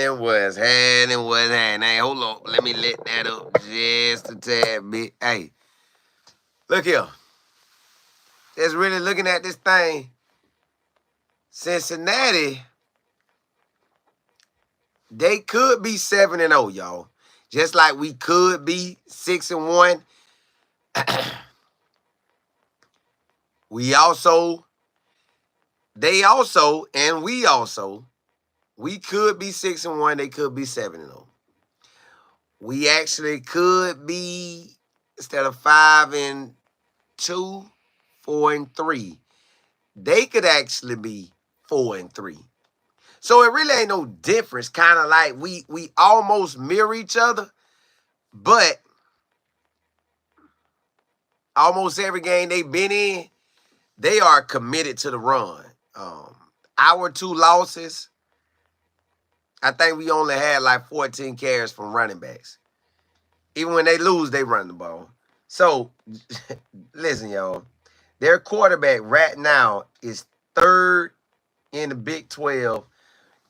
happening? What's happening? What's happening? Hey, hold on. Let me let that up just a tad bit. Hey, look here. Just really looking at this thing. Cincinnati, they could be 7-0, y'all. Just like we could be 6-1. We also, and we could be 6-1. They could be 7-0. We actually could be, instead of 5-2, 4-3. They could actually be 4-3. So it really ain't no difference. Kind of like we almost mirror each other, but almost every game they've been in, they are committed to the run. Our 2 losses, I think we only had like 14 carries from running backs. Even when they lose, they run the ball. So, listen, y'all. Their quarterback right now is 3rd in the Big 12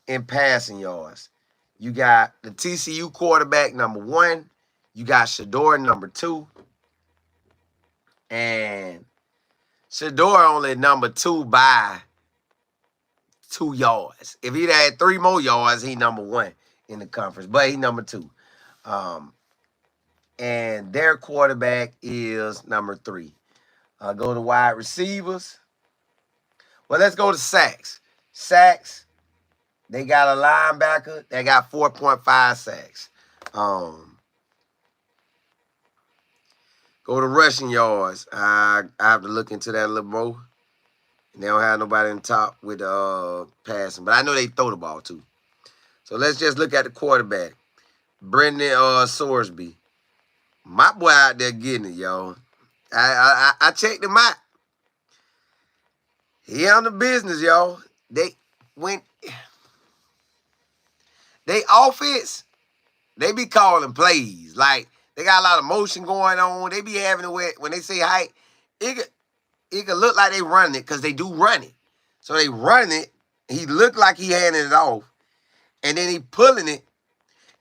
in passing yards. You got the TCU quarterback, number 1. You got Shador, number 2. And Shador only number 2 by 2 yards. If he'd had 3 more yards, he number 1 in the conference. But he number 2. And their quarterback is number 3. Go to wide receivers. Well, let's go to sacks. Sacks, they got a linebacker. They got 4.5 sacks. Go to rushing yards. I have to look into that a little more. They don't have nobody in the top with passing. But I know they throw the ball, too. So let's just look at the quarterback. Brendan Sorsby. My boy out there getting it, y'all. I checked him out. He on the business, y'all. They offense, they be calling plays. Like, they got a lot of motion going on. They be having it when they say height, it could look like they running it because they do run it. So they run it. He looked like he handing it off. And then he pulling it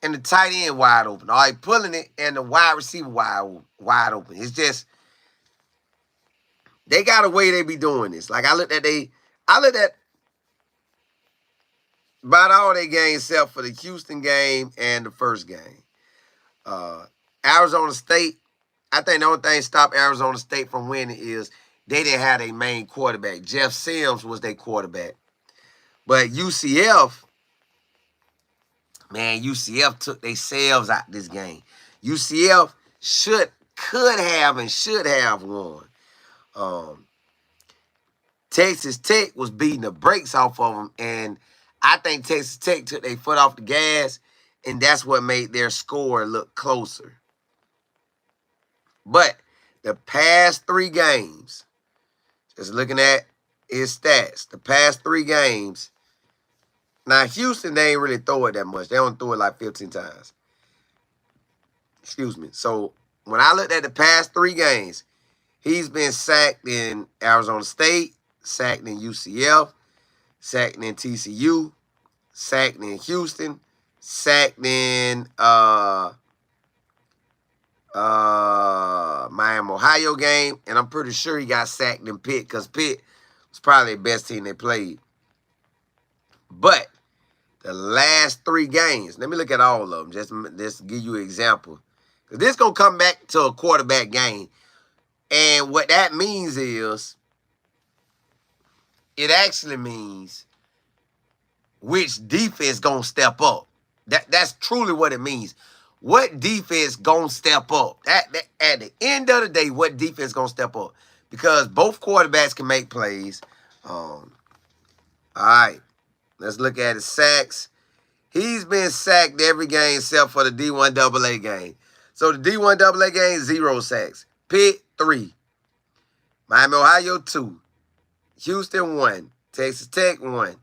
and the tight end wide open. Or he pulling it and the wide receiver wide open. It's just, they got a way they be doing this. Like, I looked at about all their games except for the Houston game and the first game. Arizona State, I think the only thing stopped Arizona State from winning is they didn't have their main quarterback. Jeff Sims was their quarterback. But UCF, man, UCF took themselves out this game. UCF could have and should have won. Texas Tech was beating the brakes off of them, and I think Texas Tech took their foot off the gas, and that's what made their score look closer. But the past 3 games, just looking at his stats, the past 3 games, now Houston, they ain't really throw it that much. They only throw it like 15 times. Excuse me. So when I looked at the past 3 games, he's been sacked in Arizona State, sacked in UCF, sacked in TCU, sacked in Houston, sacked in Miami, Ohio game, and I'm pretty sure he got sacked in Pitt because Pitt was probably the best team they played. But the last 3 games, let me look at all of them, just to give you an example. Because this is going to come back to a quarterback game. And what that means is, it actually means which defense going to step up. That's truly what it means. What defense going to step up? At the end of the day, what defense going to step up? Because both quarterbacks can make plays. All right. Let's look at his sacks. He's been sacked every game except for the D1AA game. So the D1AA game, 0 sacks. Pitt, 3. Miami, Ohio, 2. Houston, 1. Texas Tech, 1.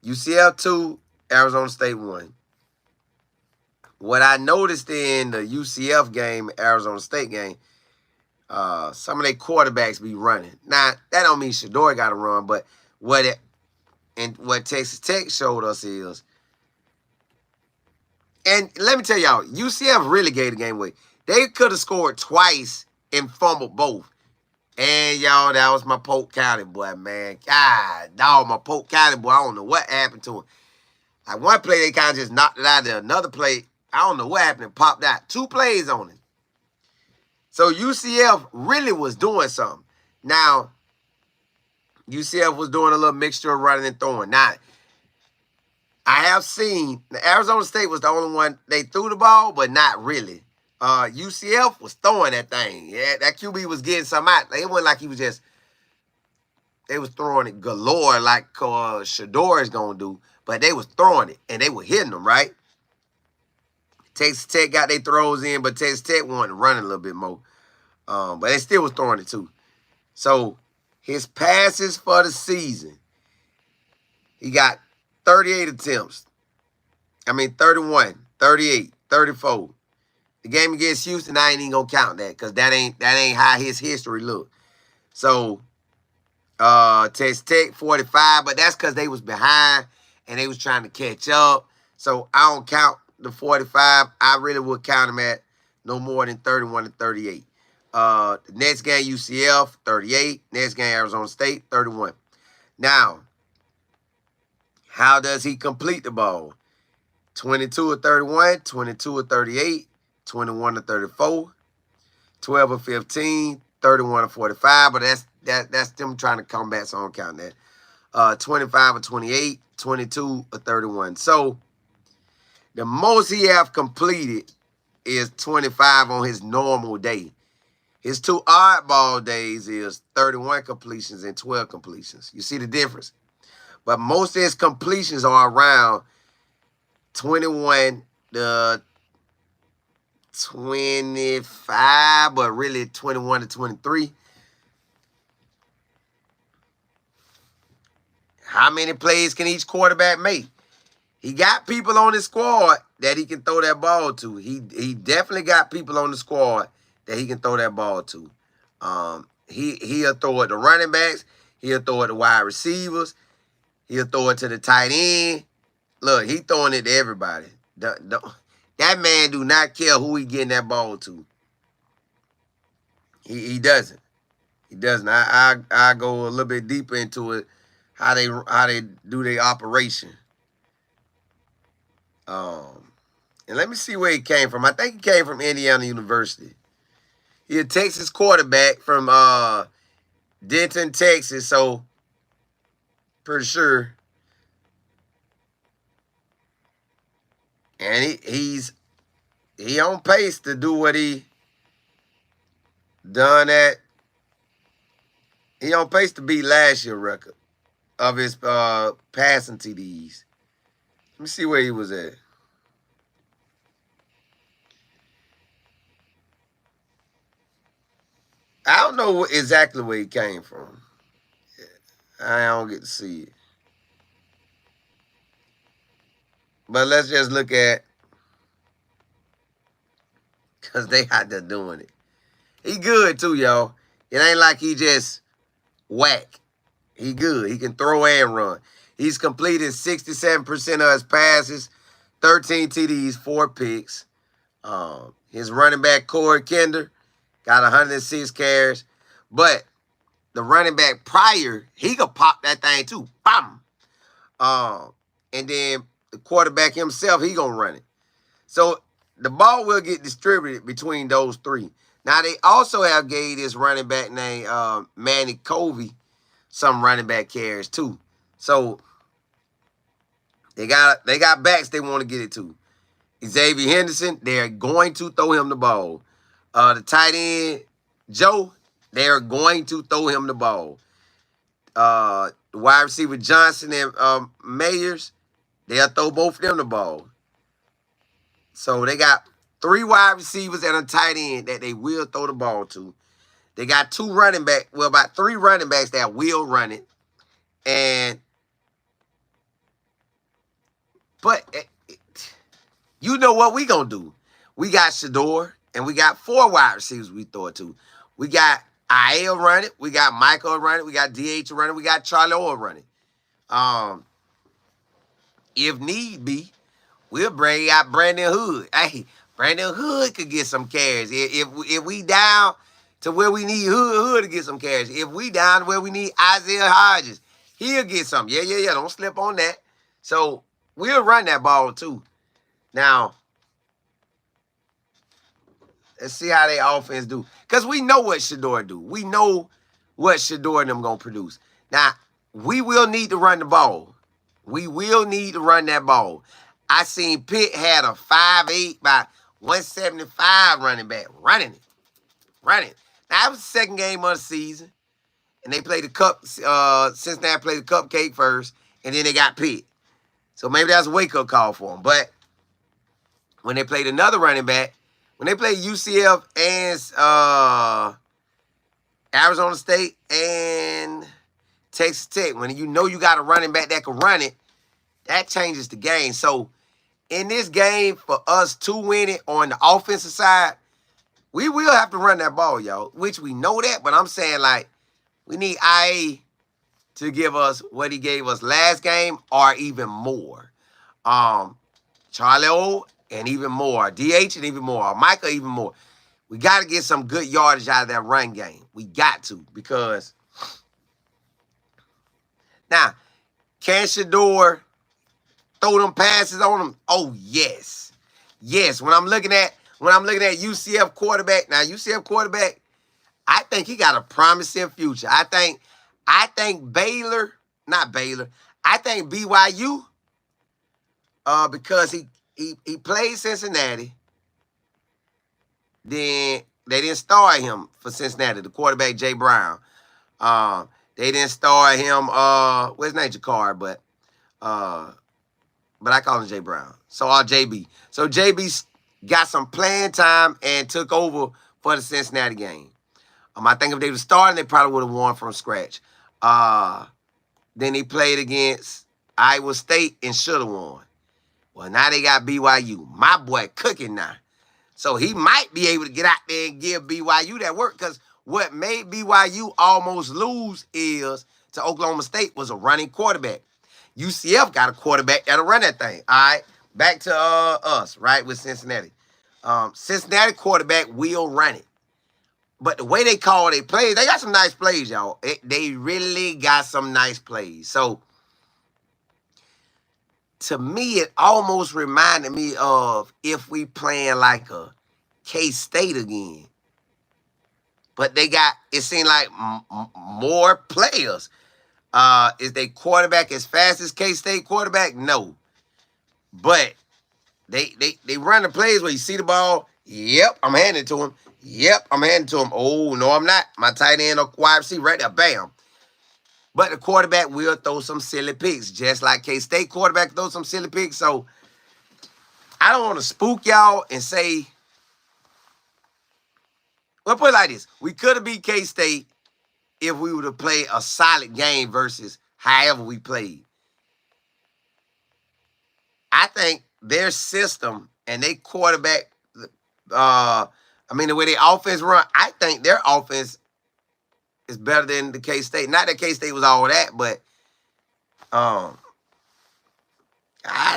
UCF, 2. Arizona State, 1. What I noticed in the UCF game, Arizona State game, some of their quarterbacks be running. Now, that don't mean Shador got to run, but what Texas Tech showed us is And let me tell y'all, UCF really gave the game away. They could have scored twice and fumbled both. And y'all, that was my Polk County boy, man. God, dog, my Polk County boy. I don't know what happened to him. Like one play, they kind of just knocked it out there. Another play, I don't know what happened. It popped out. 2 plays on it. So UCF really was doing something. Now, UCF was doing a little mixture of running and throwing. Now, I have seen Arizona State was the only one they threw the ball, but not really. UCF was throwing that thing. Yeah, that QB was getting some out. It wasn't like he was just, they was throwing it galore like Shador is going to do, but they was throwing it, and they were hitting them, right? Texas Tech got their throws in, but Texas Tech wanted to run a little bit more. But they still was throwing it too. So his passes for the season, he got 38 attempts. 31, 38, 34. The game against Houston, I ain't even gonna count that because that ain't how his history looked. So Texas Tech 45, but that's because they was behind and they was trying to catch up. So I don't count the 45. I really would count them at no more than 31 to 38. The next game, UCF, 38. Next game, Arizona State, 31. Now, how does he complete the ball? 22 of 31, 22 of 38, 21 to 34, 12 of 15, 31 of 45. But that's them trying to come back, so I don't count that. 25 of 28, 22 of 31. So the most he have completed is 25 on his normal day. His 2 oddball days is 31 completions and 12 completions. You see the difference? But most of his completions are around 21 to 25, but really 21 to 23. How many plays can each quarterback make? He got people on his squad that he can throw that ball to. He definitely got people on the squad that he can throw that ball to. He'll throw it to running backs. He'll throw it to wide receivers. He'll throw it to the tight end. Look, he throwing it to everybody. That man do not care who he getting that ball to. He doesn't. He doesn't. I go a little bit deeper into it, how they do their operation. And let me see where he came from. I think he came from Indiana University. He a Texas quarterback from Denton, Texas, so pretty sure. And he on pace to do what he done at. He on pace to beat last year's record of his passing TDs. Let me see where he was at. I don't know exactly where he came from. I don't get to see it. But let's just look at, because they out there doing it. He good too, y'all. It ain't like he just whack. He good. He can throw and run. He's completed 67% of his passes, 13 TDs, 4 picks. His running back, Corey Kinder, got 106 carries. But the running back prior, he could pop that thing too. Bam! And then the quarterback himself, he gonna run it. So the ball will get distributed between those 3. Now, they also have gave this running back named Manny Covey some running back carries too. So they got backs they want to get it to. Xavier Henderson, they're going to throw him the ball. The tight end, Joe, they're going to throw him the ball. Wide receiver Johnson and Mayers, they'll throw both of them the ball. So they got 3 wide receivers and a tight end that they will throw the ball to. They got 2 running backs, well, about 3 running backs that will run it. But you know what we gonna do? We got Shador, and we got 4 wide receivers we throw it to. We got IL running, we got Michael running, we got DH running, we got Charlie Orr running. If need be, we'll bring out Brandon Hood. Hey, Brandon Hood could get some carries. If we down to where we need Hood to get some carries. If we down to where we need Isaiah Hodges, he'll get some. Yeah. Don't slip on that. So we'll run that ball too. Now, let's see how they offense do. Because we know what Shedeur do. We know what Shedeur and them going to produce. Now, we will need to run the ball. We will need to run that ball. I seen Pitt had a 5'8" by 175 running back. Running it. Now, that was the second game of the season. And they played the cup. Cincinnati played the cupcake first. And then they got Pitt. So maybe that's a wake-up call for them. But when they played another running back, when they played UCF and Arizona State and Texas Tech, when you know you got a running back that can run it, that changes the game. So in this game, for us to win it on the offensive side, we will have to run that ball, y'all, which we know that. But I'm saying, like, we need IA to give us what he gave us last game or even more. Charlie O and even more. DH and even more. Micah even more. We got to get some good yardage out of that run game. We got to, because now, can Shedeur throw them passes on them? Oh, yes. Yes. When I'm looking at UCF quarterback, now UCF quarterback, I think he got a promising future. I think Baylor, not Baylor, I think BYU, because he played Cincinnati. Then they didn't start him for Cincinnati, the quarterback, Jay Brown. They didn't start him, where's his name, Jakar, but I call him Jay Brown. So JB. So JB got some playing time and took over for the Cincinnati game. I think if they were starting, they probably would have won from scratch. Then he played against Iowa State and should have won. Well, now they got BYU. My boy cooking now. So he might be able to get out there and give BYU that work, because what made BYU almost lose is to Oklahoma State was a running quarterback. UCF got a quarterback that'll run that thing. All right, back to us, right, with Cincinnati. Cincinnati quarterback will run it. But the way they call their plays, they got some nice plays, y'all. They really got some nice plays. So, to me, it almost reminded me of if we playing like a K-State again. But they got, it seemed like more players. Is they quarterback as fast as K-State quarterback? No. But they run the plays where you see the ball. Yep, I'm handing it to him. Yep, I'm handing it to him. Oh, no, I'm not. My tight end or wide receiver right there. Bam. But the quarterback will throw some silly picks, just like K-State quarterback throw some silly picks. So I don't want to spook y'all and say, well, put it like this. We could have beat K-State if we would have played a solid game versus however we played. I think their system and their quarterback, the way their offense run, I think their offense is better than the K-State. Not that K-State was all that, but I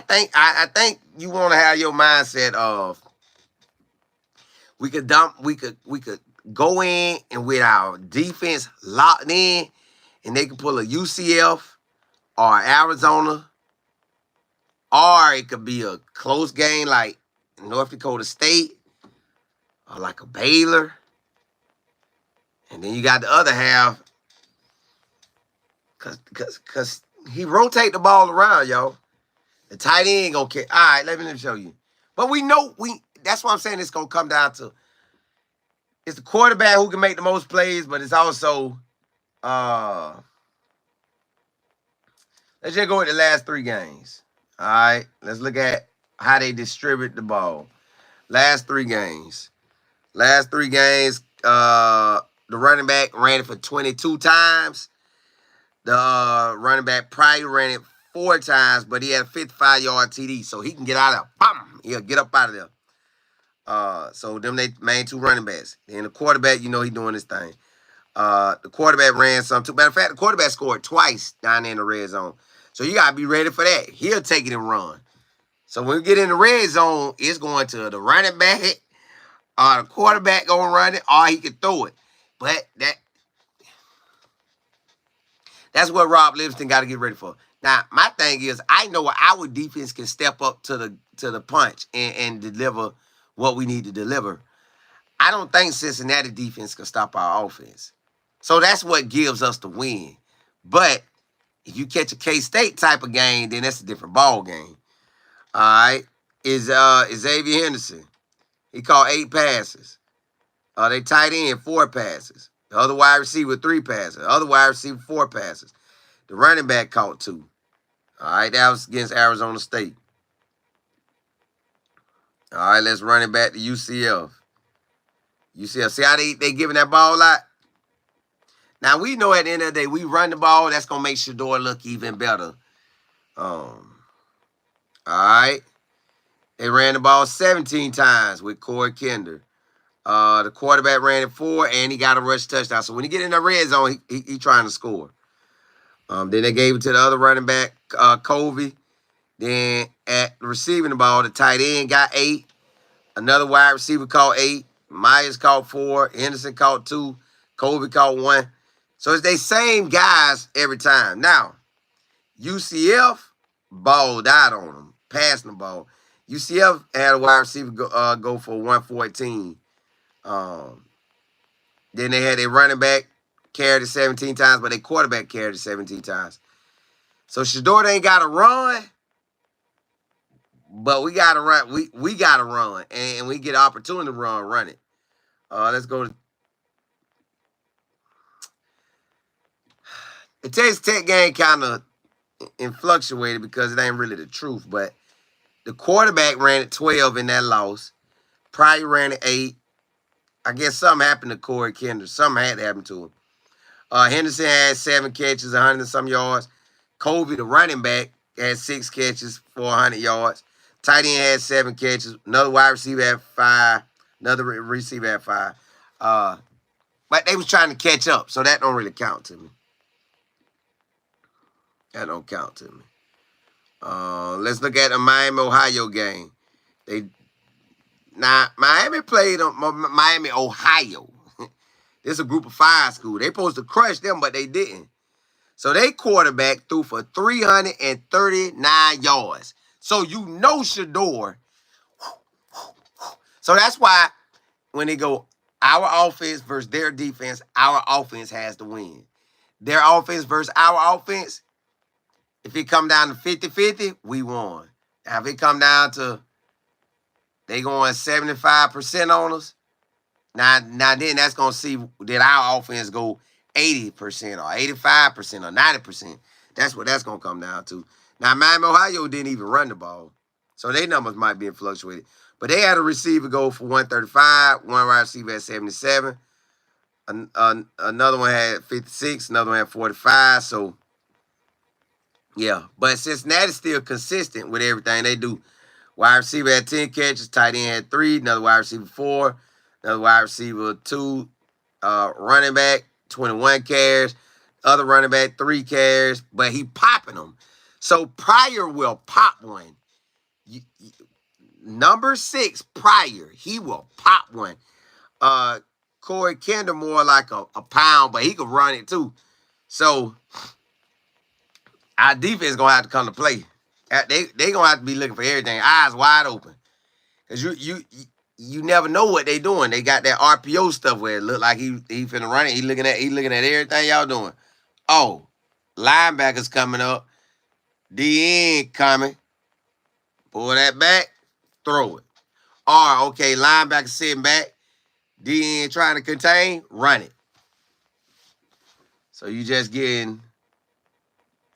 think you want to have your mindset of we could go in and with our defense locked in, and they could pull a UCF or Arizona, or it could be a close game like North Dakota State or like a Baylor. And then you got the other half, because he rotate the ball around, y'all. The tight end gonna catch. All right, let me show you. But we know that's what I'm saying. It's gonna come down to, it's the quarterback who can make the most plays, but it's also let's just go with the last 3 games. All right, let's look at how they distribute the ball. Last 3 games. The running back ran it for 22 times. The running back probably ran it 4 times, but he had a 55-yard TD, so he can get out of there. Bam! He'll get up out of there. So them they main 2 running backs. And the quarterback, he doing his thing. The quarterback ran some too. Matter of fact, the quarterback scored twice down there in the red zone. So you got to be ready for that. He'll take it and run. So when we get in the red zone, it's going to the running back or the quarterback gonna run it, or he can throw it. But that's what Rob Livingston got to get ready for. Now, my thing is, I know our defense can step up to the punch and deliver what we need to deliver. I don't think Cincinnati defense can stop our offense. So that's what gives us the win. But if you catch a K-State type of game, then that's a different ball game. All right. Is Xavier Henderson. He caught 8 passes. They tight end 4 passes. The other wide receiver 3 passes. The other wide receiver 4 passes. The running back caught 2. All right, that was against Arizona State. All right, let's run it back to UCF. UCF, see how they giving that ball out? Now, we know at the end of the day, we run the ball, that's going to make Shedeur look even better. All right. They ran the ball 17 times with Corey Kinder. The quarterback ran it 4, and he got a rush touchdown. So when he get in the red zone, he trying to score. Then they gave it to the other running back, Covey. Then at receiving the ball, the tight end got 8. Another wide receiver caught 8. Myers caught 4. Henderson caught 2. Covey caught 1. So it's they same guys every time. Now, UCF balled out on them, passing the ball. UCF had a wide receiver go for 114. Then they had a running back carried it 17 times, but their quarterback carried it 17 times. So Shedeur ain't got to run, but we got to run. We got to run, and we get an opportunity to run it. Let's go to the Texas Tech game kind of fluctuated because it ain't really the truth, but the quarterback ran it 12 in that loss. Pryor ran it 8. I guess something happened to Corey Kinder. Something had to happen to him. Henderson had 7 catches, 100 and some yards. Covey, the running back, had 6 catches for 100 yards. Tight end had 7 catches. Another wide receiver had 5. Another receiver had 5. But they was trying to catch up, so that don't really count to me. That don't count to me. Let's look at the Miami-Ohio game. Miami played on Miami, Ohio. This is a group of 5 school. They supposed to crush them, but they didn't. So they quarterback threw for 339 yards. So you know Shedeur. So that's why when they go our offense versus their defense, our offense has to win. Their offense versus our offense, if it come down to 50-50, we won. Now, if it come down to they going 75% on us, now then that's going to see that our offense go 80% or 85% or 90%. That's what that's going to come down to. Now, Miami, Ohio didn't even run the ball. So their numbers might be fluctuated. But they had a receiver go for 135. One wide receiver had 77. Another one had 56. Another one had 45. So, yeah. But Cincinnati's still consistent with everything they do. Wide receiver had 10 catches. Tight end had 3. Another wide receiver 4. Another wide receiver 2. Running back 21 carries. Other running back 3 carries. But he popping them. So Pryor will pop one. Number 6, Pryor, he will pop one. Corey Kinder more like a pound, but he could run it too. So our defense gonna have to come to play. They gonna have to be looking for everything, eyes wide open, cause you never know what they doing. They got that RPO stuff where it look like he finna run it. He looking at everything y'all doing. Oh, linebackers coming up, DN coming. Pull that back, throw it. Or okay, linebacker sitting back, DN trying to contain, run it. So you just getting.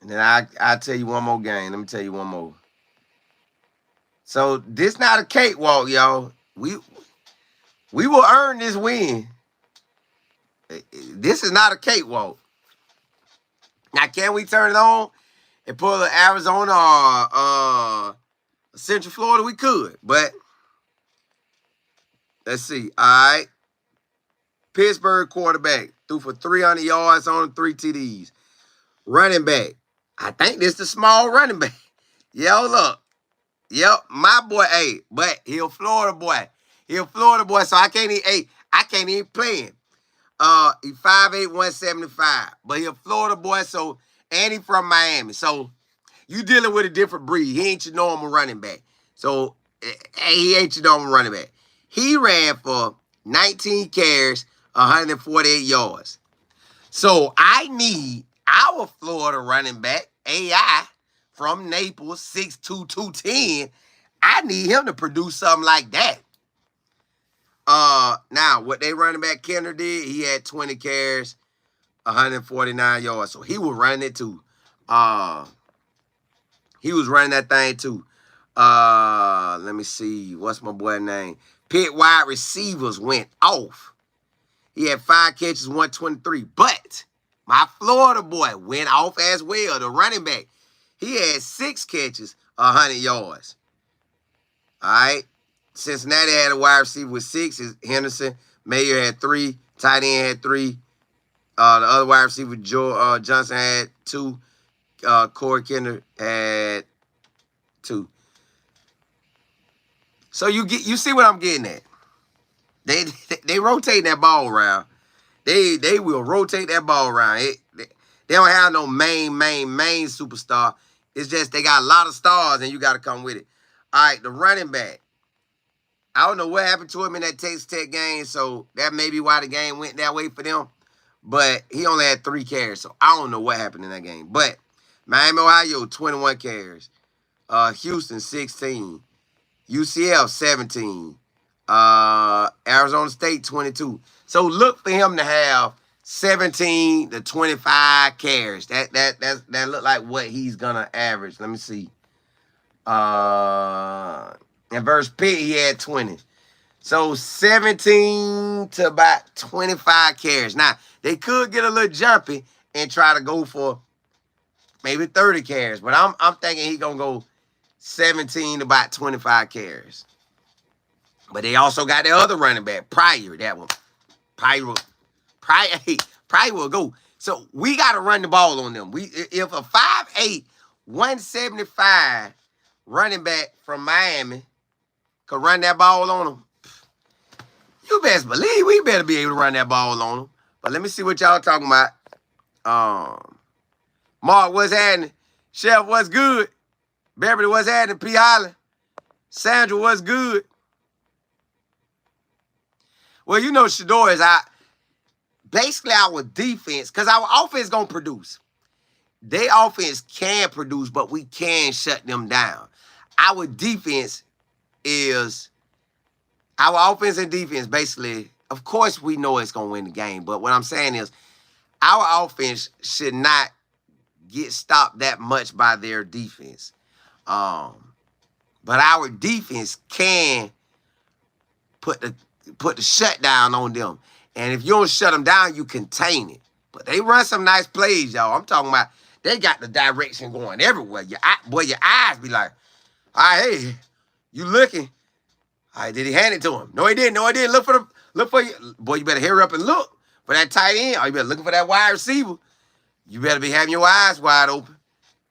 And then I'll tell you one more game. Let me tell you one more. So this not a cakewalk, y'all. We will earn this win. This is not a cakewalk. Now, can we turn it on and pull an Arizona or Central Florida? We could, but let's see. All right. Pittsburgh quarterback threw for 300 yards on 3 TDs. Running back. I think this is the small running back. Yeah, look. Yep, my boy, hey, but he a Florida boy. He a Florida boy, so I can't even, hey, I can't even play him. He 5'8", 175. But he a Florida boy, so, and he from Miami. So, you dealing with a different breed. He ain't your normal running back. So, he ain't your normal running back. He ran for 19 carries, 148 yards. So, I need our Florida running back, AI, from Naples, 6'2", 210. I need him to produce something like that. Now, what they running back Kenner did, he had 20 carries, 149 yards. So, he was running it too. He was running that thing too. Let me see. What's my boy name? Pitt wide receivers went off. He had 5 catches, 123. But my Florida boy went off as well, the running back. He had 6 catches, 100 yards. All right. Cincinnati had a wide receiver with 6. Henderson. Mayer had 3. Tight end had 3. The other wide receiver, Joe Johnson, had 2. Corey Kinder had 2. So you see what I'm getting at. They rotate that ball around. They will rotate that ball around. They don't have no main superstar. It's just they got a lot of stars and you got to come with it. All right, the running back. I don't know what happened to him in that Texas Tech game, so that may be why the game went that way for them. But he only had 3 carries, so I don't know what happened in that game. But Miami, Ohio, 21 carries. Houston, 16. UCF, 17. Arizona State, 22. So look for him to have 17 to 25 carries. That look like what he's gonna average. Let me see. And versus Pitt, he had 20. So 17 to about 25 carries. Now, they could get a little jumpy and try to go for maybe 30 carries. But I'm thinking he's going to go 17 to about 25 carries. But they also got the other running back, Pryor, that one. Pryor will go. So we got to run the ball on them. If a 5'8", 175 running back from Miami could run that ball on them, you best believe we better be able to run that ball on them. But let me see what y'all talking about. Mark, what's happening? Chef, what's good? Beverly, what's happening? P. Island. Sandra, what's good? Well, you know, Shador is out. Basically, our defense, because our offense going to produce. Their offense can produce, but we can shut them down. Our defense is, our offense and defense, basically, of course, we know it's going to win the game. But what I'm saying is, our offense should not get stopped that much by their defense. But our defense can put the shutdown on them. And if you don't shut them down, you contain it. But they run some nice plays, y'all. I'm talking about they got the direction going everywhere. Your eyes be like, all right, hey, you looking. All right, did he hand it to him? No, he didn't. No, he didn't. Look for you. Boy, you better hurry up and look for that tight end. Or you better looking for that wide receiver. You better be having your eyes wide open.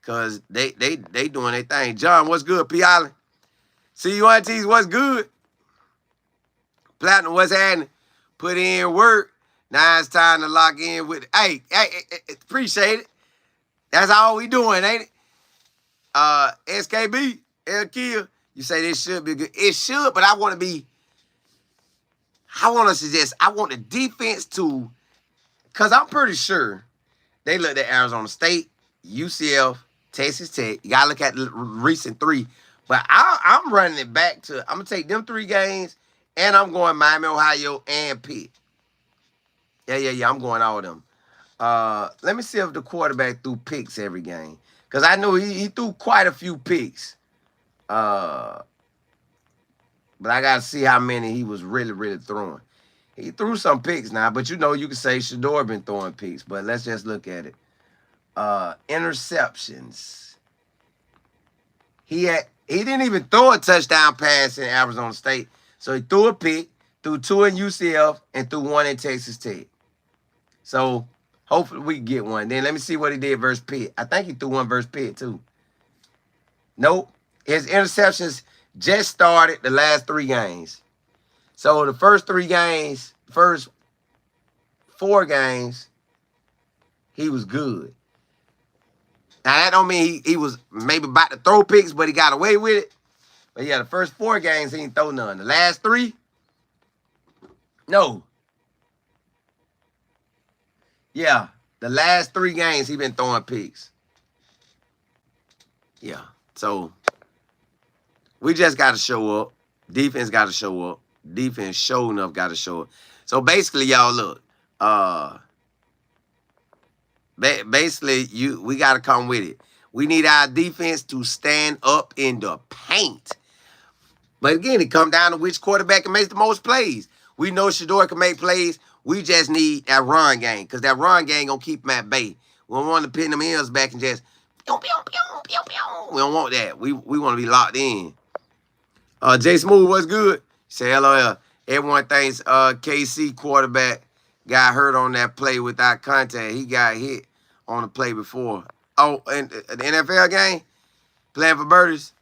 Because they doing their thing. John, what's good? P. Island. See you aunties, what's good? Platinum, what's happening? Put in work. Now it's time to lock in with it. Hey, appreciate it. That's all we doing, ain't it? SKB, El Kia, you say this should be good. It should, but I want to suggest, I want the defense to, because I'm pretty sure they looked at Arizona State, UCF, Texas Tech. You got to look at the recent 3. But I'm running it back to, I'm going to take them 3 games, and I'm going Miami, Ohio, and Pitt. Yeah, I'm going all of them. Let me see if the quarterback threw picks every game. Because I know he threw quite a few picks. But I got to see how many he was really throwing. He threw some picks now, but you know, you can say Shador been throwing picks. But let's just look at it. Interceptions. He didn't even throw a touchdown pass in Arizona State. So he threw a pick, threw 2 in UCF, and threw 1 in Texas Tech. So hopefully we can get one. Then let me see what he did versus Pitt. I think he threw 1 versus Pitt too. Nope. His interceptions just started the last 3 games. So the first 3 games, first 4 games, he was good. Now that don't mean he was maybe about to throw picks, but he got away with it. But yeah, the first 4 games he didn't throw none. The last 3, no. Yeah, the last 3 games he been throwing picks. Yeah, so we just got to show up. Defense got to show up. Defense sure enough got to show up. So basically, y'all look. Basically, we got to come with it. We need our defense to stand up in the paint. But again, it come down to which quarterback can make the most plays. We know Shador can make plays. We just need that run game because that run game going to keep him at bay. We don't want to pin them ears back and just pew, pew, pew, pew, pew. We don't want that. We want to be locked in. Jay Smooth, what's good? Say LOL. Everyone thinks KC quarterback got hurt on that play without contact. He got hit on the play before. Oh, and the NFL game? Playing for birdies?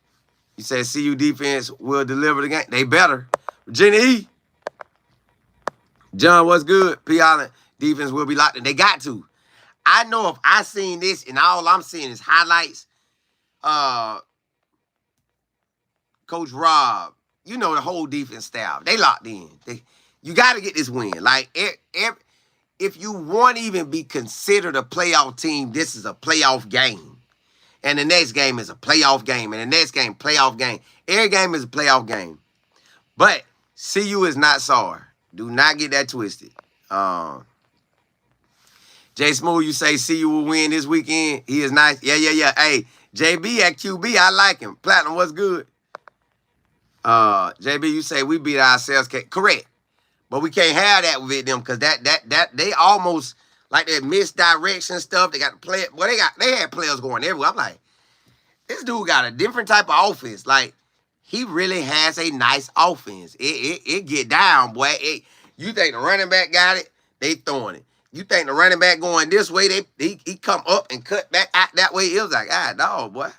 You said CU defense will deliver the game. They better. Virginia E. John, what's good? P. Allen, defense will be locked in. They got to. I know if I seen this and all I'm seeing is highlights, Coach Rob, you know the whole defense staff, they locked in. You got to get this win. Like, if you want to even be considered a playoff team, this is a playoff game. And the next game is a playoff game. And the next game, playoff game. Every game is a playoff game. But CU is not sorry. Do not get that twisted. Jay Smooth, you say CU will win this weekend. He is nice. Yeah. Hey, JB at QB, I like him. Platinum, what's good? JB, you say we beat ourselves. Correct. But we can't have that with them because that they almost like that misdirection stuff. They got to play it. Well, they had players going everywhere. I'm like, this dude got a different type of offense. Like, he really has a nice offense. It get down, boy. You think the running back got it? They throwing it. You think the running back going this way? He come up and cut back out that way. It was like, dog, boy.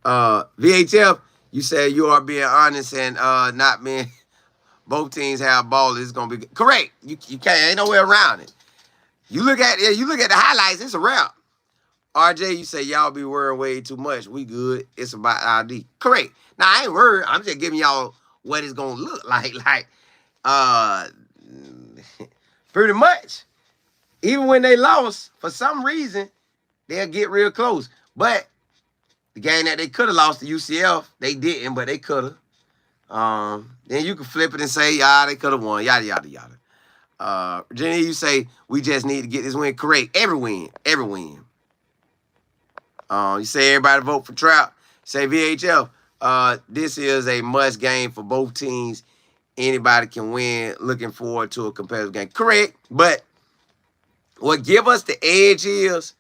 VHF, you said you are being honest and not being. Both teams have ball. It's gonna be correct. You can't. Ain't no way around it. You look at the highlights. It's a wrap. RJ, you say y'all be worrying way too much. We good. It's about ID. Correct. Now I ain't worried. I'm just giving y'all what it's gonna look like. Like, pretty much. Even when they lost, for some reason, they'll get real close. But the game that they could have lost to UCF, they didn't, but they could have. Then you can flip it and say, they could have won. Yada, yada, yada. Virginia, you say, we just need to get this win correct. Every win. You say everybody vote for Trout. Say VHF. This is a must game for both teams. Anybody can win. Looking forward to a competitive game. Correct. But what give us the edge is,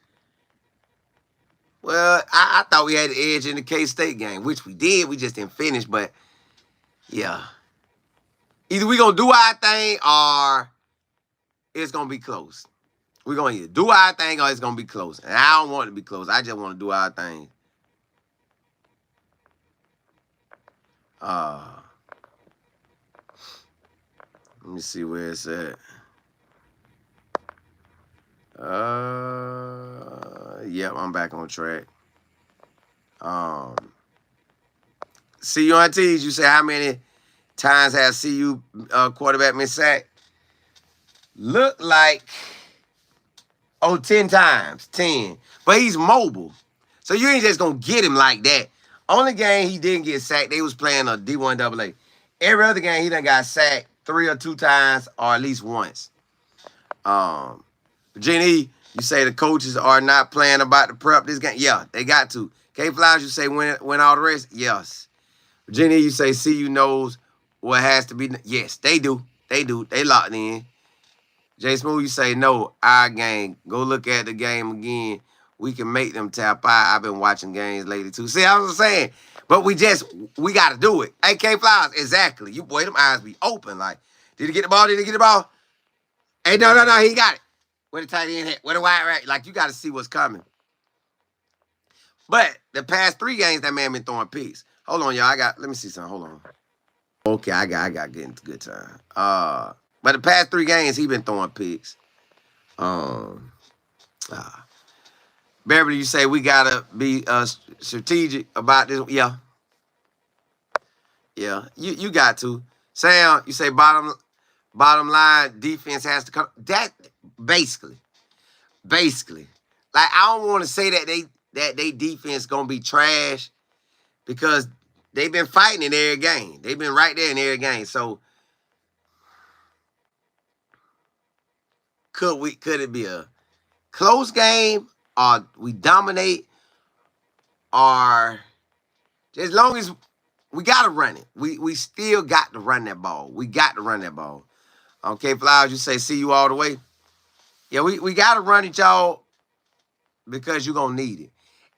well, I thought we had the edge in the K-State game, which we did. We just didn't finish, but yeah. Either we going to do our thing or it's going to be close. We're going to either do our thing or it's going to be close. And I don't want it to be close. I just want to do our thing. Let me see where it's at. Yep, I'm back on track. CU on T's, you say how many times has CU quarterback been sacked? Look like 10 times. 10. But he's mobile. So you ain't just gonna get him like that. Only game he didn't get sacked, they was playing a D1 AA. Every other game he done got sacked 3 or 2 times or at least once. Virginia, you say the coaches are not playing about to prep this game. Yeah, they got to. K-Flowers, you say win all the rest? Yes. Virginia, you say CU knows what has to be. Yes, they do. They locked in. Jay Smooth, you say no, our game. Go look at the game again. We can make them tap out. I've been watching games lately too. See, I was saying, but we got to do it. Hey, K-Flowers, exactly. You boy, them eyes be open. Like, did he get the ball? Hey, no, he got it. Where the tight end hit? Where the wide right? Like, you got to see what's coming. But the past 3 games, that man been throwing picks. Hold on, y'all. Let me see something. Hold on. Okay, I got getting to good time. But the past 3 games, he been throwing picks. Beverly, you say we gotta be strategic about this. Yeah. Yeah, you got to. Sam, you say bottom line defense has to come. That basically. Like, I don't want to say that they defense gonna be trash because they've been fighting in every game. They've been right there in every game. So could it be a close game, or we dominate, or as long as we gotta run it. We still got to run that ball. We got to run that ball. Okay, Flowers, you say see you all the way. Yeah, we gotta run it, y'all, because you're gonna need it.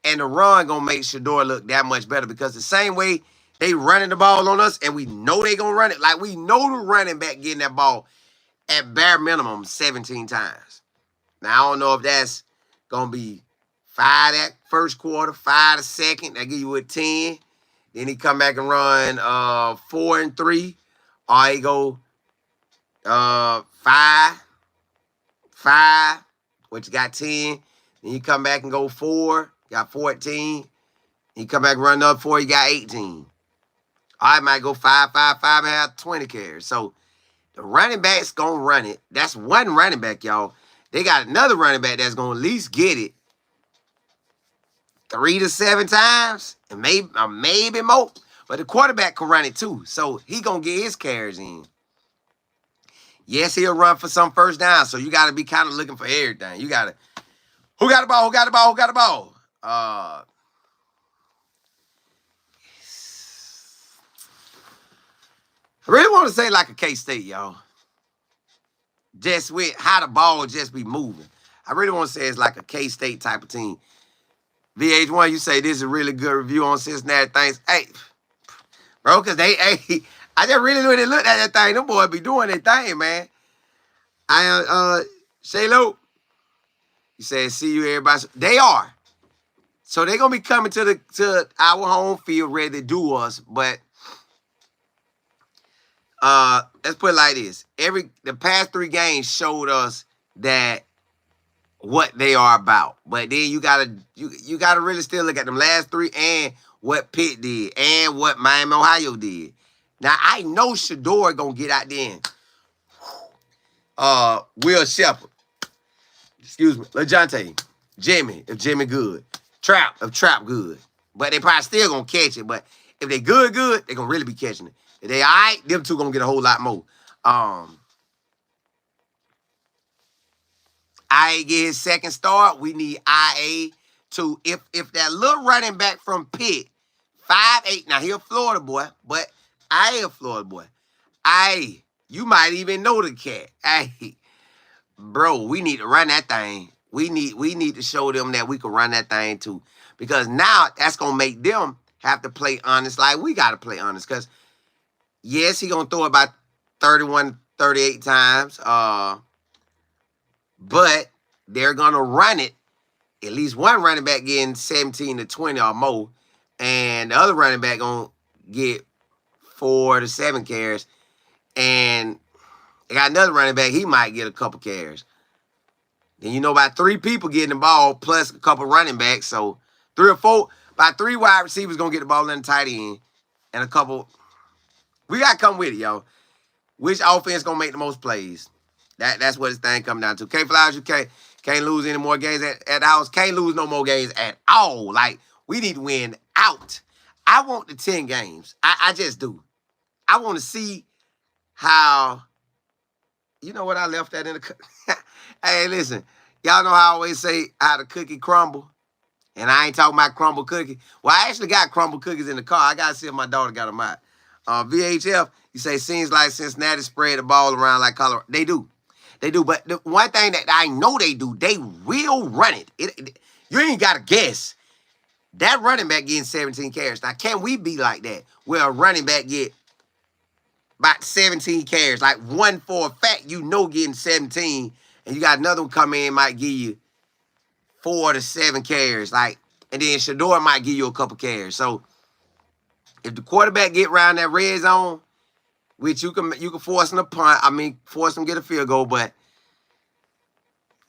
And the run gonna make Shador look that much better because the same way they running the ball on us and we know they gonna run it, like we know the running back getting that ball at bare minimum 17 times. Now, I don't know if that's gonna be 5 that first quarter, 5 the second, that give you a 10. Then he come back and run 4 and 3. Or he go 5, which got 10. Then you come back and go 4, got 14. You come back and run another 4, you got 18. I might go 5 and a half, 20 carries. So the running back's going to run it. That's one running back, y'all. They got another running back that's going to at least get it 3 to 7 times, and maybe more. But the quarterback can run it too. So he going to get his carries in. Yes, he'll run for some first down. So you got to be kind of looking for everything. You got to, who got the ball? Who got the ball? Who got the ball? I really want to say like a K-State, y'all. Just with how the ball just be moving. I really want to say it's like a K-State type of team. VH1, you say this is a really good review on Cincinnati things. Hey, bro, because I just really when they looked at that thing, them boys be doing their thing, man. Shaylo, you say see you everybody. They are. So they're gonna be coming to our home field ready to do us, but let's put it like this. The past 3 games showed us that what they are about. But then you gotta really still look at them last 3 and what Pitt did and what Miami, Ohio did. Now I know Shador gonna get out there. Will Shepard, excuse me, LeJounte, Jimmy, if Jimmy good, Trap, if Trap good. But they probably still gonna catch it. But if they good, they gonna really be catching it. If they all right, them two gonna get a whole lot more. IA get his second start. We need IA to, if that little running back from Pitt, 5'8", now he a Florida boy, but IA a Florida boy. IA, you might even know the cat. Hey, bro, we need to run that thing. We need to show them that we can run that thing too. Because now that's going to make them have to play honest like we got to play honest. Because, yes, he going to throw it about 31, 38 times. But they're going to run it. At least one running back getting 17 to 20 or more. And the other running back going to get 4 to 7 carries. And they got another running back, he might get a couple carries. Then you know about 3 people getting the ball plus a couple running backs. So 3 or 4, about 3 wide receivers going to get the ball in the tight end. And a couple. We got to come with it, y'all. Which offense going to make the most plays? That's what this thing come down to. K-Flowers, you can't lose any more games at the house. Can't lose no more games at all. Like, we need to win out. I want the 10 games. I just do. I want to see how, you know what I left that in the hey, listen, y'all know how I always say how the cookie crumble? And I ain't talking about crumble cookie. Well, I actually got crumble cookies in the car. I got to see if my daughter got them out. VHF, you say, seems like Cincinnati spread the ball around like Colorado. They do. They do. But the one thing that I know they do, they will run it. You ain't got to guess. That running back getting 17 carries. Now, can we be like that? Where a running back get about 17 carries, like one for a fact, you know, getting 17, and you got another one come in, might give you 4 to 7 carries. Like, and then Shador might give you a couple carries. So if the quarterback get around that red zone, which you can force him to punt, force him to get a field goal, but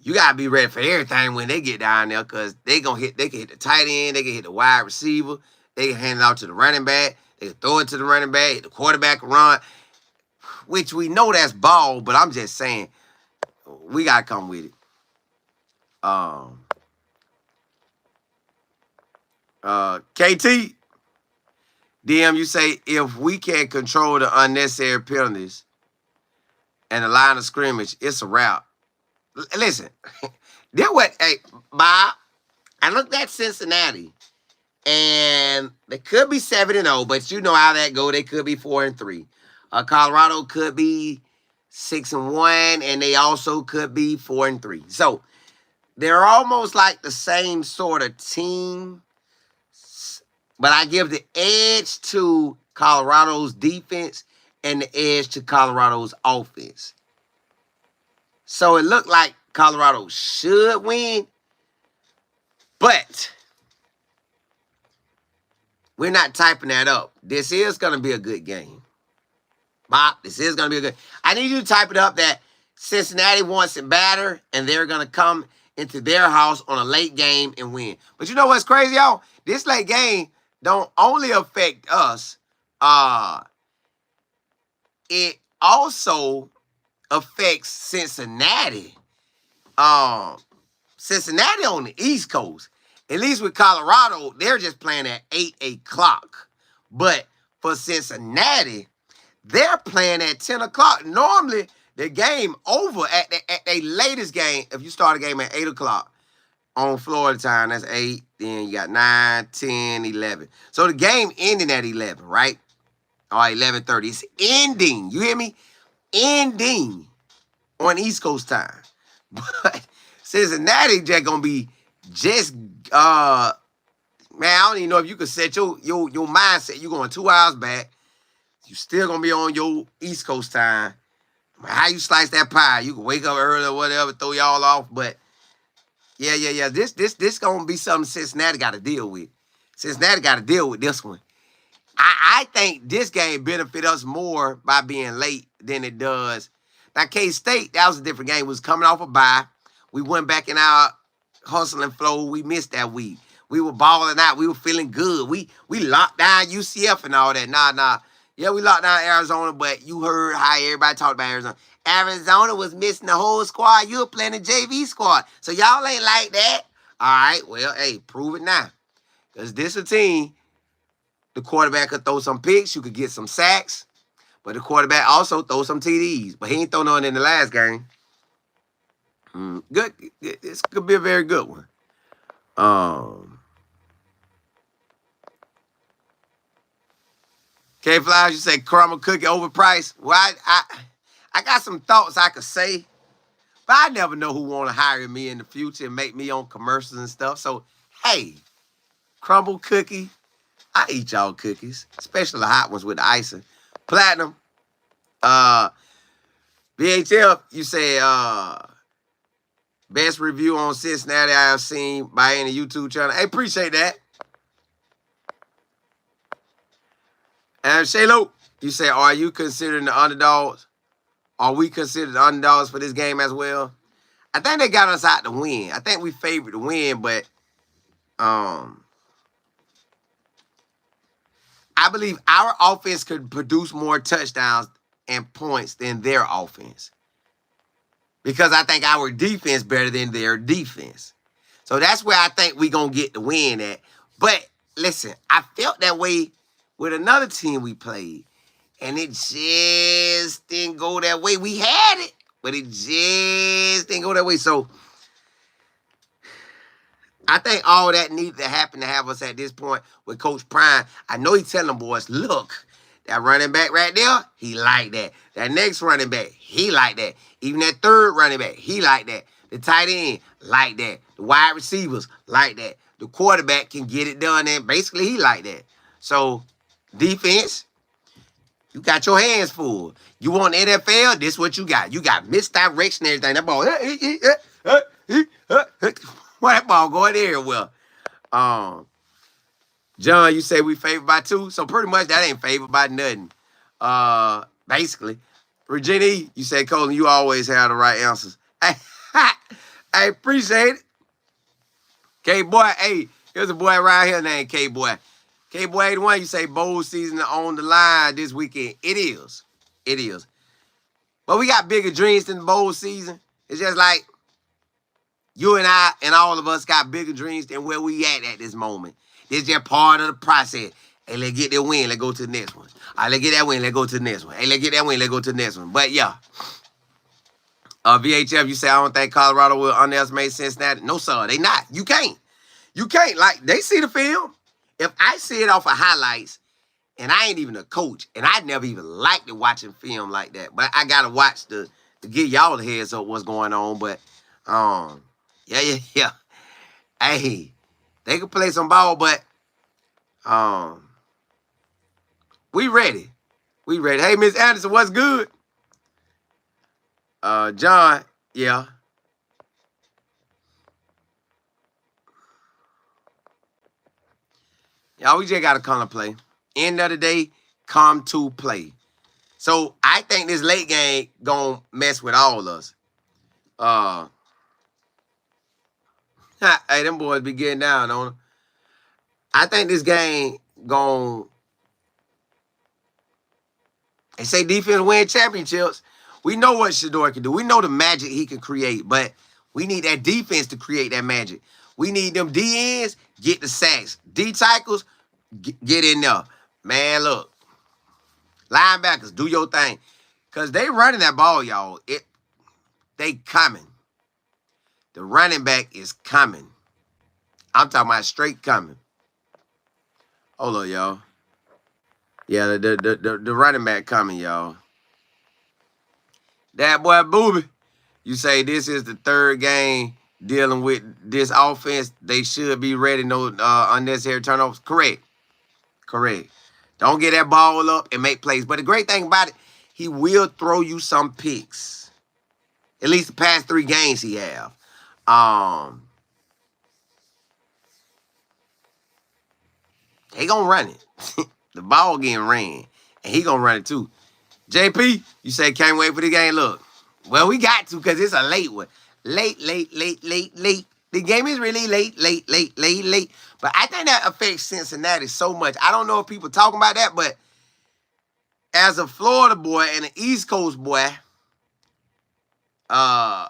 you gotta be ready for everything when they get down there, because they can hit the tight end, they can hit the wide receiver, they can hand it out to the running back, they can throw it to the running back, the quarterback can run, which we know that's ball, but I'm just saying, we gotta come with it. KT, DM, you say, if we can control the unnecessary penalties and the line of scrimmage, it's a wrap. Listen, hey, Bob, I looked at Cincinnati, and they could be 7-0, but you know how that go. They could be 4-3. Colorado could be 6-1, and they also could be 4-3. So they're almost like the same sort of team, but I give the edge to Colorado's defense and the edge to Colorado's offense. So it looked like Colorado should win, but we're not typing that up. This is going to be a good game. Bob, this is going to be a good. I need you to type it up that Cincinnati wants it better, and they're going to come into their house on a late game and win. But you know what's crazy, y'all? This late game don't only affect us. It also affects Cincinnati. Cincinnati on the East Coast. At least with Colorado, they're just playing at 8 o'clock. But for Cincinnati, they're playing at 10 o'clock. Normally, the game over at the latest game, if you start a game at 8 o'clock on Florida time, that's 8. Then you got 9, 10, 11. So the game ending at 11, right? Or 11:30. It's ending. You hear me? Ending on East Coast time. But Cincinnati just gonna be just man, I don't even know if you could set your mindset. You going 2 hours back. You still gonna be on your East Coast time. How you slice that pie? You can wake up early or whatever, throw y'all off. But yeah. This gonna be something Cincinnati got to deal with. Cincinnati got to deal with this one. I think this game benefit us more by being late than it does. Now, K-State, that was a different game. We was coming off a bye. We went back in our hustle and flow. We missed that week. We were balling out. We were feeling good. We locked down UCF and all that. Nah. Yeah, we locked down Arizona, but you heard how everybody talked about Arizona. Arizona was missing the whole squad. You were playing the JV squad. So y'all ain't like that. All right, well, hey, prove it now. Because this a team, the quarterback could throw some picks. You could get some sacks. But the quarterback also throw some TDs. But he ain't throw none in the last game. Good. This could be a very good one. K-Flies, you say caramel cookie overpriced. Well, I got some thoughts I could say. But I never know who want to hire me in the future and make me on commercials and stuff. So, hey, crumble cookie. I eat y'all cookies, especially the hot ones with the icing. Platinum. BHF, you say best review on Cincinnati I have seen by any YouTube channel. Hey, appreciate that. And Shaylo, you say, are you considering the underdogs? Are we considered the underdogs for this game as well? I think they got us out to win. I think we favored to win, but I believe our offense could produce more touchdowns and points than their offense. Because I think our defense better than their defense. So that's where I think we're going to get the win at. But listen, I felt that way with another team we played. And it just didn't go that way. We had it, but it just didn't go that way. So I think all that needed to happen to have us at this point with Coach Prime. I know he's telling them boys, look, that running back right there, he like that. That next running back, he like that. Even that third running back, he like that. The tight end, like that. The wide receivers, like that. The quarterback can get it done, and basically he like that. So, defense, you got your hands full. You want NFL, this what you got. You got misdirection and everything. That ball, where that ball going there? Well, John, you say we favored by 2, so pretty much that ain't favored by nothing. Basically. Virginia, you say, Colin, you always have the right answers. I appreciate it. K-Boy, hey, here's a boy right here named K-Boy. K-Boy 81, you say bowl season on the line this weekend. It is. It is. But we got bigger dreams than the bowl season. It's just like you and I and all of us got bigger dreams than where we at this moment. This just part of the process. Hey, let's get that win. Let's go to the next one. All right, let's get that win. Let's go to the next one. Hey, let's get that win. Let's go to the next one. But, yeah. VHF, you say, I don't think Colorado will underestimate Cincinnati. No, sir. They not. You can't. You can't. Like, they see the film. If I see it off of highlights, and I ain't even a coach, and I never even liked it watching film like that. But I got to watch to give y'all the heads up what's going on. But, yeah. Hey, they can play some ball, but we ready. We ready. Hey, Miss Anderson, what's good? John, yeah. Y'all, we just got to come to play. End of the day, come to play. So, I think this late game going to mess with all of us. Hey, them boys be getting down on them. I think this game going. They say defense win championships. We know what Shador can do. We know the magic he can create, but we need that defense to create that magic. We need them DNs, get the sacks. D tackles, get in there. Man, look. Linebackers, do your thing. Because they running that ball, y'all. They coming. The running back is coming. I'm talking about straight coming. Hold on, y'all. Yeah, the running back coming, y'all. That boy Booby, you say this is the third game dealing with this offense. They should be ready. No unnecessary turnovers. Correct. Don't get that ball up and make plays. But the great thing about it, he will throw you some picks. At least the past 3 games he have. They gonna run it. The ball getting ran. And he gonna run it too. JP, you say can't wait for the game. Look, well, we got to because it's a late one. Late. The game is really late. But I think that affects Cincinnati so much. I don't know if people talking about that, but as a Florida boy and an East Coast boy, I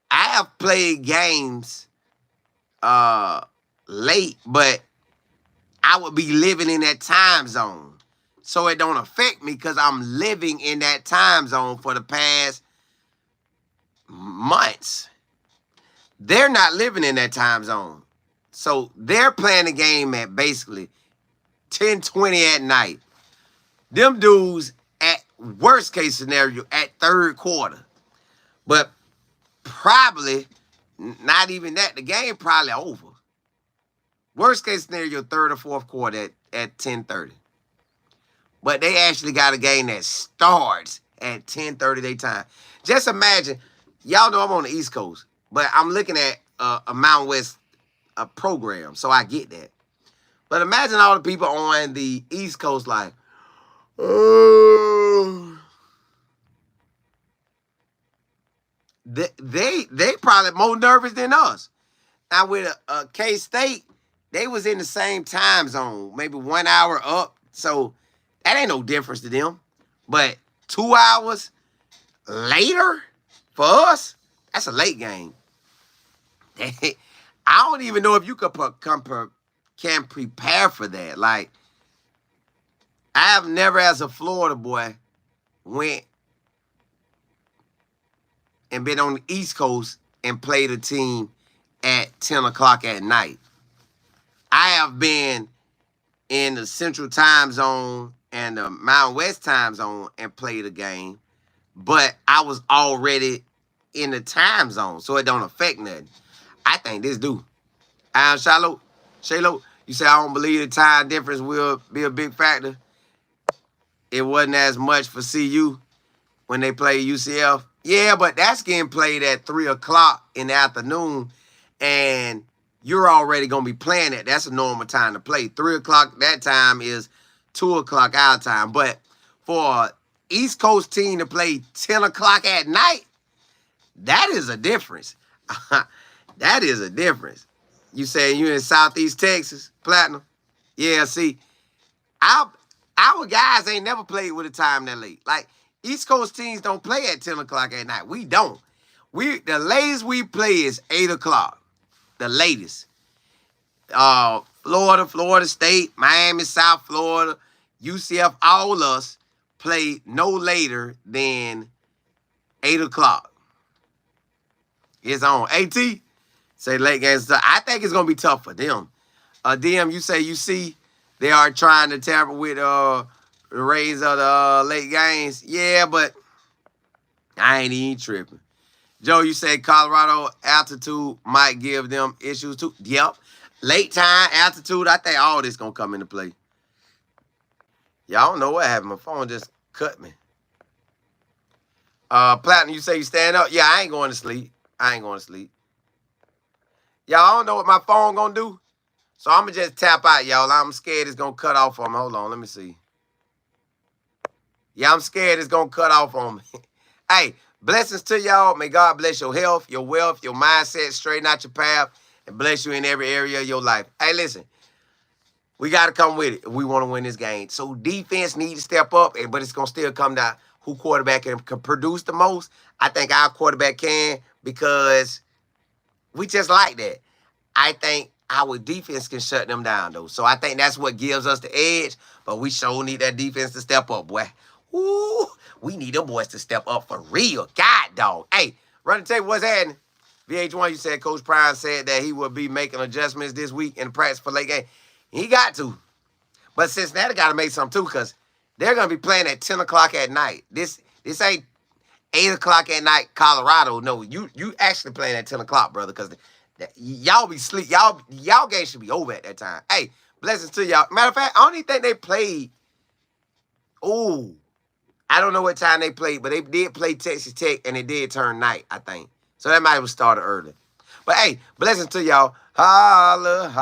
have played games late, but I would be living in that time zone. So it don't affect me because I'm living in that time zone for the past months. They're not living in that time zone. So they're playing the game at basically 10:20 at night. Them dudes at worst case scenario at third quarter. But probably not even that. The game probably over. Worst case scenario, third or fourth quarter at 10:30. But they actually got a game that starts at 10:30 their time. Just imagine, y'all know I'm on the East Coast, but I'm looking at a Mountain West program, so I get that. But imagine all the people on the East Coast like, oh. They probably more nervous than us. Now with K-State, they was in the same time zone, maybe 1 hour up, so that ain't no difference to them. But 2 hours later for us, that's a late game. I don't even know if you can prepare for that. Like, I have never, as a Florida boy, went and been on the East Coast and played a team at 10 o'clock at night. I have been in the Central Time Zone and the Mountain West Time Zone and played a game, but I was already in the time zone, so it don't affect nothing. I think this do. Shalo, you say I don't believe the time difference will be a big factor. It wasn't as much for CU when they played UCF. Yeah, but that's getting played at 3 o'clock in the afternoon, and you're already going to be playing it. That's a normal time to play. 3 o'clock, that time is 2 o'clock our time. But for an East Coast team to play 10 o'clock at night, that is a difference. That is a difference. You saying you in Southeast Texas, Platinum? Yeah, see, our guys ain't never played with a time that late. Like, East Coast teams don't play at 10 o'clock at night. We don't. The latest we play is 8 o'clock. The latest. Florida State, Miami, South Florida, UCF, all us play no later than 8 o'clock. It's on. AT, say late games. I think it's going to be tough for them. DM, you say you see they are trying to tamper with the raise of the late games. Yeah, but I ain't even tripping. Joe, you say Colorado altitude might give them issues too. Yep. Late time, altitude, I think all this going to come into play. Y'all don't know what happened. My phone just cut me. Platinum, you say you stand up? Yeah, I ain't going to sleep. I ain't going to sleep. Y'all don't know what my phone going to do? So I'm going to just tap out, y'all. I'm scared it's going to cut off on me. Hold on, let me see. Yeah, I'm scared it's going to cut off on me. Hey, blessings to y'all. May God bless your health, your wealth, your mindset, straighten out your path, and bless you in every area of your life. Hey, listen, we got to come with it if we want to win this game. So defense needs to step up, but it's going to still come down who quarterback can produce the most. I think our quarterback can because we just like that. I think our defense can shut them down, though. So I think that's what gives us the edge, but we sure need that defense to step up, boy. Ooh, we need them boys to step up for real. God, dog. Hey, run the table, what's happening? VH1, you said Coach Prime said that he will be making adjustments this week in the practice for late game. He got to. But Cincinnati got to make something, too, because they're going to be playing at 10 o'clock at night. This ain't 8 o'clock at night, Colorado. No, you actually playing at 10 o'clock, brother, because y'all be sleep. Y'all game should be over at that time. Hey, blessings to y'all. Matter of fact, I don't even think they played. Ooh. I don't know what time they played, but they did play Texas Tech, and it did turn night, I think. So that might have started early. But, hey, blessings to y'all. Holla, holla.